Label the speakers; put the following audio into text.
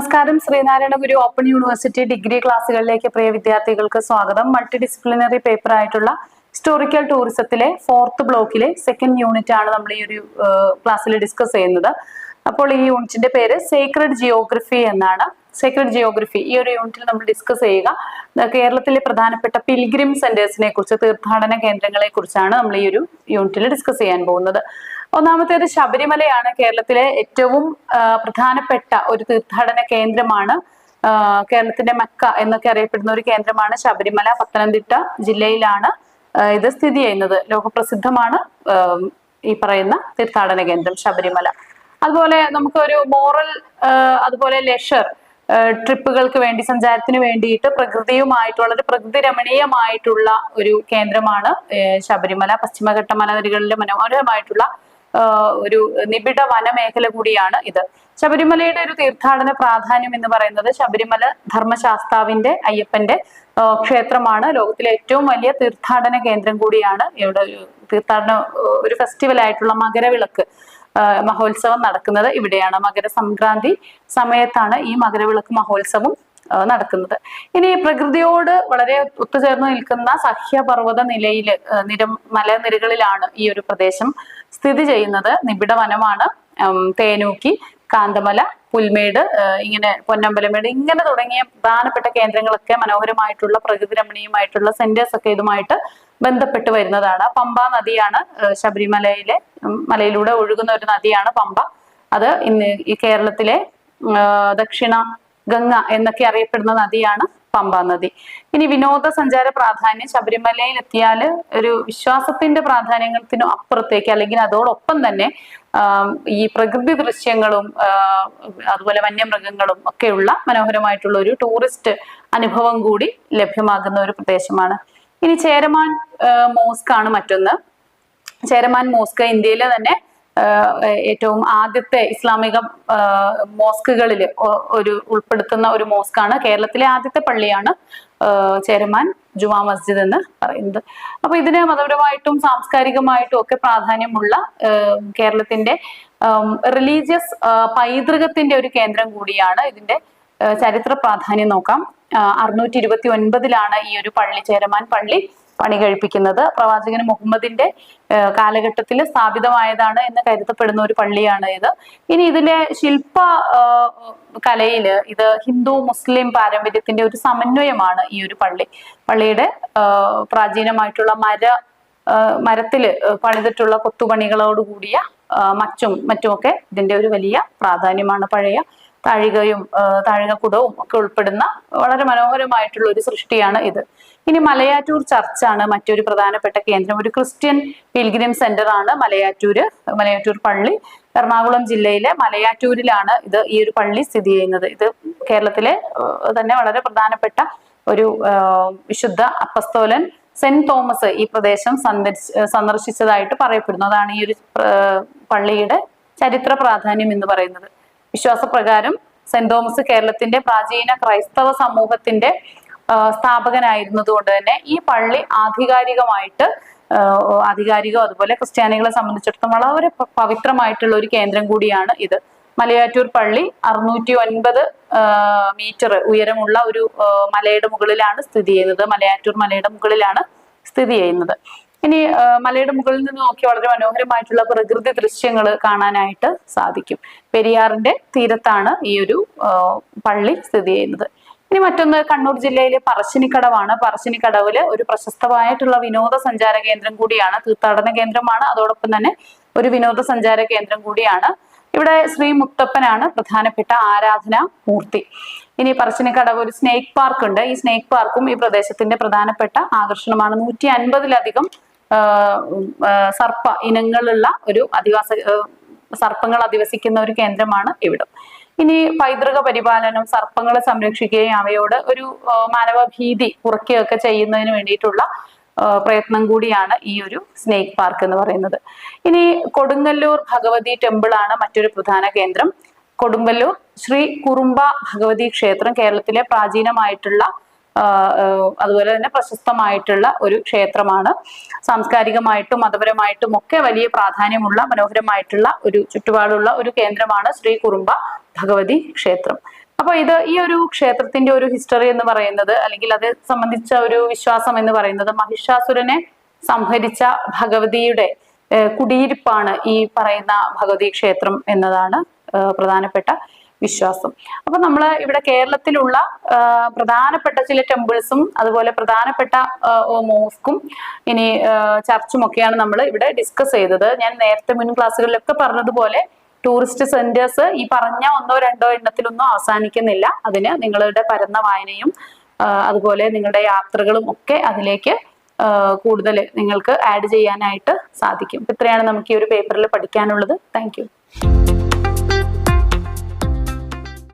Speaker 1: നമസ്കാരം. ശ്രീനാരായണ ഗുരു open university degree ക്ലാസ്സുകളിലേക്ക് പ്രിയ വിദ്യാർത്ഥികൾക്ക് സ്വാഗതം. മൾട്ടി ഡിസിപ്ലിനറി പേപ്പർ ആയിട്ടുള്ള ഹിസ്റ്റോറിക്കൽ ടൂറിസത്തിലെ 4th ബ്ലോക്കിലെ 2nd യൂണിറ്റ് ആണ് നമ്മൾ ഈ ഒരു ക്ലാസ്സിൽ ഡിസ്കസ് ചെയ്യുന്നത്. അപ്പോൾ ഈ യൂണിറ്റിന്റെ പേര് സേക്രഡ് ജിയോഗ്രഫി എന്നാണ്. സേക്രഡ് ജിയോഗ്രഫി ഈ ഒരു യൂണിറ്റിൽ നമ്മൾ ഡിസ്കസ് ചെയ്യുക കേരളത്തിലെ പ്രധാനപ്പെട്ട പിൽഗ്രിം സെന്റേഴ്സിനെ കുറിച്ച്, തീർത്ഥാടന കേന്ദ്രങ്ങളെ കുറിച്ചാണ് നമ്മൾ ഈ ഒരു യൂണിറ്റിൽ ഡിസ്കസ് ചെയ്യാൻ പോകുന്നത്. ഒന്നാമത്തേത് ശബരിമലയാണ്. കേരളത്തിലെ ഏറ്റവും പ്രധാനപ്പെട്ട ഒരു തീർത്ഥാടന കേന്ദ്രമാണ്. കേരളത്തിന്റെ മക്ക എന്നൊക്കെ അറിയപ്പെടുന്ന ഒരു കേന്ദ്രമാണ് ശബരിമല. പത്തനംതിട്ട ജില്ലയിലാണ് ഇത് സ്ഥിതി ചെയ്യുന്നത്. ലോകപ്രസിദ്ധമാണ് ഈ പറയുന്ന തീർത്ഥാടന കേന്ദ്രം ശബരിമല. അതുപോലെ നമുക്കൊരു മോറൽ അതുപോലെ ലെഷർ ട്രിപ്പുകൾക്ക് വേണ്ടി, സഞ്ചാരത്തിന് വേണ്ടിയിട്ട് പ്രകൃതിയുമായിട്ട് വളരെ പ്രകൃതി രമണീയമായിട്ടുള്ള ഒരു കേന്ദ്രമാണ് ശബരിമല. പശ്ചിമഘട്ട മലനിരകളിലെ മനോഹരമായിട്ടുള്ള ഒരു നിബിഡ വനമേഖല കൂടിയാണ് ഇത്. ശബരിമലയുടെ ഒരു തീർത്ഥാടന പ്രാധാന്യം എന്ന് പറയുന്നത് ശബരിമല ധർമ്മശാസ്താവിന്റെ, അയ്യപ്പന്റെ ക്ഷേത്രമാണ്. ലോകത്തിലെ ഏറ്റവും വലിയ തീർത്ഥാടന കേന്ദ്രം കൂടിയാണ്. ഇവിടെ തീർത്ഥാടന ഒരു ഫെസ്റ്റിവൽ ആയിട്ടുള്ള മകരവിളക്ക് മഹോത്സവം നടക്കുന്നത് ഇവിടെയാണ്. മകരസംക്രാന്തി സമയത്താണ് ഈ മകരവിളക്ക് മഹോത്സവം നടക്കുന്നത്. ഇനി പ്രകൃതിയോട് വളരെ ഒത്തുചേർന്ന് നിൽക്കുന്ന സഹ്യപർവ്വത നിലയില് മലനിരകളിലാണ് ഈ ഒരു പ്രദേശം സ്ഥിതി ചെയ്യുന്നത്. നിബിഡ വനമാണ്. തേനൂക്കി, കാന്തമല, പുൽമേട്, ഇങ്ങനെ പൊന്നമ്പലമേട്, ഇങ്ങനെ തുടങ്ങിയ പ്രധാനപ്പെട്ട കേന്ദ്രങ്ങളൊക്കെ മനോഹരമായിട്ടുള്ള പ്രകൃതി രമണീയമായിട്ടുള്ള സെന്റേഴ്സ് ഒക്കെ ഇതുമായിട്ട് ബന്ധപ്പെട്ട് വരുന്നതാണ്. പമ്പ നദിയാണ് മലയിലൂടെ ഒഴുകുന്ന ഒരു നദിയാണ് പമ്പ. അത് ഇന്ന് ഈ കേരളത്തിലെ ദക്ഷിണ ഗംഗ എന്നൊക്കെ അറിയപ്പെടുന്ന നദിയാണ് പമ്പ നദി. ഇനി വിനോദസഞ്ചാര പ്രാധാന്യം, ശബരിമലയിൽ എത്തിയാൽ ഒരു വിശ്വാസത്തിന്റെ പ്രാധാന്യത്തിനും അപ്പുറത്തേക്ക്, അല്ലെങ്കിൽ അതോടൊപ്പം തന്നെ ഈ പ്രകൃതി ദൃശ്യങ്ങളും അതുപോലെ വന്യമൃഗങ്ങളും ഒക്കെയുള്ള മനോഹരമായിട്ടുള്ള ഒരു ടൂറിസ്റ്റ് അനുഭവം കൂടി ലഭ്യമാകുന്ന ഒരു പ്രദേശമാണ്. ഇനി ചേരമാൻ മോസ്ക് ആണ് മറ്റൊന്ന്. ചേരമാൻ മോസ്ക് ഇന്ത്യയിലെ തന്നെ ഏറ്റവും ആദ്യത്തെ ഇസ്ലാമിക മോസ്കുകളിൽ ഉൾപ്പെടുത്തുന്ന ഒരു മോസ്കാണ്. കേരളത്തിലെ ആദ്യത്തെ പള്ളിയാണ് ചേരമാൻ ജുമാ മസ്ജിദ് എന്ന് പറയുന്നത്. അപ്പൊ ഇതിന് മതപരമായിട്ടും സാംസ്കാരികമായിട്ടും ഒക്കെ പ്രാധാന്യമുള്ള കേരളത്തിന്റെ റിലീജിയസ് പൈതൃകത്തിന്റെ ഒരു കേന്ദ്രം കൂടിയാണ്. ഇതിന്റെ ചരിത്ര പ്രാധാന്യം നോക്കാം. 629 ഈ ഒരു പള്ളി, ചേരമാൻ പള്ളി പണി കഴിപ്പിക്കുന്നത്. പ്രവാചകൻ മുഹമ്മദിന്റെ കാലഘട്ടത്തിൽ സ്ഥാപിതമായതാണ് എന്ന് കരുതപ്പെടുന്ന ഒരു പള്ളിയാണ് ഇത്. ഇനി ഇതിലെ ശില്പ കലയില് ഇത് ഹിന്ദു മുസ്ലിം പാരമ്പര്യത്തിന്റെ ഒരു സമന്വയമാണ് ഈ ഒരു പള്ളി. പള്ളിയുടെ പ്രാചീനമായിട്ടുള്ള മരത്തില് പണിതിട്ടുള്ള കൊത്തുപണികളോടുകൂടിയ മറ്റുമൊക്കെ ഇതിന്റെ ഒരു വലിയ പ്രാധാന്യമാണ്. പഴയ താഴികക്കുടവും ഒക്കെ ഉൾപ്പെടുന്ന വളരെ മനോഹരമായിട്ടുള്ള ഒരു സൃഷ്ടിയാണ് ഇത്. ഇനി മലയാറ്റൂർ ചർച്ചാണ് മറ്റൊരു പ്രധാനപ്പെട്ട കേന്ദ്രം. ഒരു ക്രിസ്ത്യൻ പിൽഗ്രിം സെന്റർ ആണ് മലയാറ്റൂർ പള്ളി. എറണാകുളം ജില്ലയിലെ മലയാറ്റൂരിലാണ് ഈ ഒരു പള്ളി സ്ഥിതി ചെയ്യുന്നത്. ഇത് കേരളത്തിലെ തന്നെ വളരെ പ്രധാനപ്പെട്ട ഒരു വിശുദ്ധ അപ്പസ്തോലൻ സെന്റ് തോമസ് ഈ പ്രദേശം സന്ദർശിച്ചതായിട്ട് പറയപ്പെടുന്നു. അതാണ് ഈ ഒരു പള്ളിയുടെ ചരിത്ര പ്രാധാന്യം എന്ന് പറയുന്നത്. വിശ്വാസപ്രകാരം സെന്റ് തോമസ് കേരളത്തിന്റെ പ്രാചീന ക്രൈസ്തവ സമൂഹത്തിന്റെ സ്ഥാപകനായിരുന്നതുകൊണ്ട് തന്നെ ഈ പള്ളി ആധികാരികം അതുപോലെ ക്രിസ്ത്യാനികളെ സംബന്ധിച്ചിടത്തോളം വളരെ പവിത്രമായിട്ടുള്ള ഒരു കേന്ദ്രം കൂടിയാണ് ഇത്. മലയാറ്റൂർ പള്ളി 609 മീറ്റർ ഉയരമുള്ള ഒരു മലയുടെ മുകളിലാണ് സ്ഥിതി ചെയ്യുന്നത്. മലയാറ്റൂർ മലയുടെ മുകളിലാണ് സ്ഥിതി ചെയ്യുന്നത്. ഇനി മലയുടെ മുകളിൽ നിന്ന് നോക്കി വളരെ മനോഹരമായിട്ടുള്ള പ്രകൃതി ദൃശ്യങ്ങൾ കാണാനായിട്ട് സാധിക്കും. പെരിയാറിന്റെ തീരത്താണ് ഈ ഒരു പള്ളി സ്ഥിതി ചെയ്യുന്നത്. ഇനി മറ്റൊന്ന് കണ്ണൂർ ജില്ലയിലെ പറശ്ശിനിക്കടവാണ്. പറശ്ശിനിക്കടവില് ഒരു പ്രശസ്തമായിട്ടുള്ള വിനോദസഞ്ചാര കേന്ദ്രം കൂടിയാണ്. തീർത്ഥാടന കേന്ദ്രമാണ്, അതോടൊപ്പം തന്നെ ഒരു വിനോദസഞ്ചാര കേന്ദ്രം കൂടിയാണ്. ഇവിടെ ശ്രീ മുത്തപ്പനാണ് പ്രധാനപ്പെട്ട ആരാധനാ മൂർത്തി. ഇനി പറശ്ശിനിക്കടവ് ഒരു സ്നേക്ക് പാർക്ക് ഉണ്ട്. ഈ സ്നേക്ക് പാർക്കും ഈ പ്രദേശത്തിന്റെ പ്രധാനപ്പെട്ട ആകർഷണമാണ്. 150-ലധികം സർപ്പ ഇനങ്ങളുള്ള ഒരു സർപ്പങ്ങൾ അധിവസിക്കുന്ന ഒരു കേന്ദ്രമാണ് ഇവിടം. ഇനി പൈതൃക പരിപാലനം, സർപ്പങ്ങളെ സംരക്ഷിക്കുകയും അവയോട് ഒരു മാനവഭീതി കുറയ്ക്കുകയൊക്കെ ചെയ്യുന്നതിന് വേണ്ടിയിട്ടുള്ള പ്രയത്നം കൂടിയാണ് ഈ ഒരു സ്നേക്ക് പാർക്ക് എന്ന് പറയുന്നത്. ഇനി കൊടുങ്ങല്ലൂർ ഭഗവതി ടെമ്പിൾ ആണ് മറ്റൊരു പ്രധാന കേന്ദ്രം. കൊടുങ്ങല്ലൂർ ശ്രീ കുറുമ്പ ഭഗവതി ക്ഷേത്രം കേരളത്തിലെ പ്രാചീനമായിട്ടുള്ള അതുപോലെ തന്നെ പ്രശസ്തമായിട്ടുള്ള ഒരു ക്ഷേത്രമാണ്. സാംസ്കാരികമായിട്ടും മതപരമായിട്ടും ഒക്കെ വലിയ പ്രാധാന്യമുള്ള മനോഹരമായിട്ടുള്ള ഒരു ചുറ്റുപാടുള്ള ഒരു കേന്ദ്രമാണ് ശ്രീ കുറുമ്പ ഭഗവതി ക്ഷേത്രം. അപ്പൊ ഈ ഒരു ക്ഷേത്രത്തിന്റെ ഒരു ഹിസ്റ്ററി എന്ന് പറയുന്നത്, അല്ലെങ്കിൽ അത് സംബന്ധിച്ച ഒരു വിശ്വാസം എന്ന് പറയുന്നത്, മഹിഷാസുരനെ സംഹരിച്ച ഭഗവതിയുടെ കുടിയിരിപ്പാണ് ഈ പറയുന്ന ഭഗവതി ക്ഷേത്രം എന്നതാണ് പ്രധാനപ്പെട്ട വിശ്വാസം. അപ്പൊ നമ്മൾ ഇവിടെ കേരളത്തിലുള്ള പ്രധാനപ്പെട്ട ചില ടെമ്പിൾസും അതുപോലെ പ്രധാനപ്പെട്ട മോസ്കും ഇനി ചർച്ചും ഒക്കെയാണ് നമ്മൾ ഇവിടെ ഡിസ്കസ് ചെയ്തത്. ഞാൻ നേരത്തെ മുൻ ക്ലാസ്സുകളിലൊക്കെ പറഞ്ഞതുപോലെ ടൂറിസ്റ്റ് സെന്റേഴ്സ് ഈ പറഞ്ഞ 1-2 എണ്ണത്തിലൊന്നും അവസാനിക്കുന്നില്ല. അതിന് നിങ്ങളുടെ പരന്ന വായനയും അതുപോലെ നിങ്ങളുടെ യാത്രകളും ഒക്കെ അതിലേക്ക് കൂടുതൽ നിങ്ങൾക്ക് ആഡ് ചെയ്യാനായിട്ട് സാധിക്കും. ഇത്രയാണ് നമുക്ക് ഈ ഒരു പേപ്പറിൽ പഠിക്കാനുള്ളത്. Thank you.